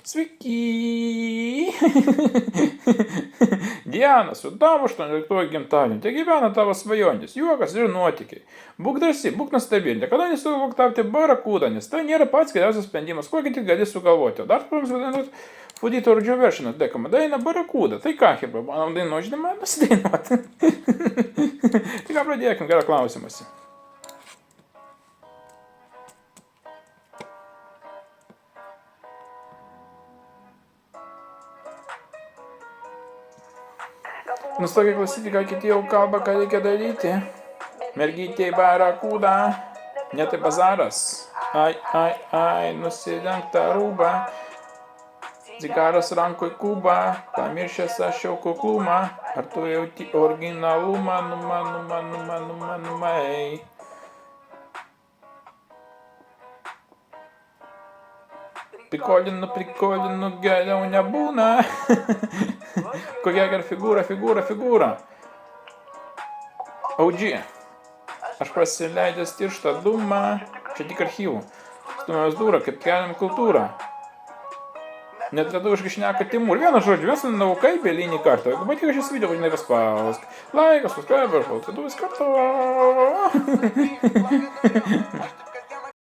Sveiki! Diana, su tavo 18 gimtadieniu. Te gyvena tavo svajonės, juokas ir nuotykiai. Būk drąsi, būk nuostabi. Niekada nesuvok tapti barakuda, nes tai nėra pats geriausias sprendimas, kokį tik gali sugalvoti. O dar mums vadinat Fudito Rudžio veršinas, dekama daina barakuda. Tai ką, Hebra, manau daino, žinoma, pasidainuoti. Tai ką pradėkim, gerą klausimąsi. Nustokia klausyti, ką kiti jau kalba, ką reikia daryti. Mergytė barakuda, ne tai bazaras. Ai, nusirenk tą rūbą. Cigaras rankoj kubą, pamiršęs aš jau kuklumą. Ar tu jauti originalumą, numa, ei. Prikolinu, geriau nebūna. Kokia gera figūra. OG. Aš prasileidęs tirštą dūmą. Čia tik archyvų. Stumėmės durą, kaip keliam kultūrą. Netlietuviškai šneka Timur. Vieną žodžiu, vienas naukai bėlinį kartą. Jeigu patiko šis video, vadinai paspausk. Laikas, subscribe, ir vis kartą.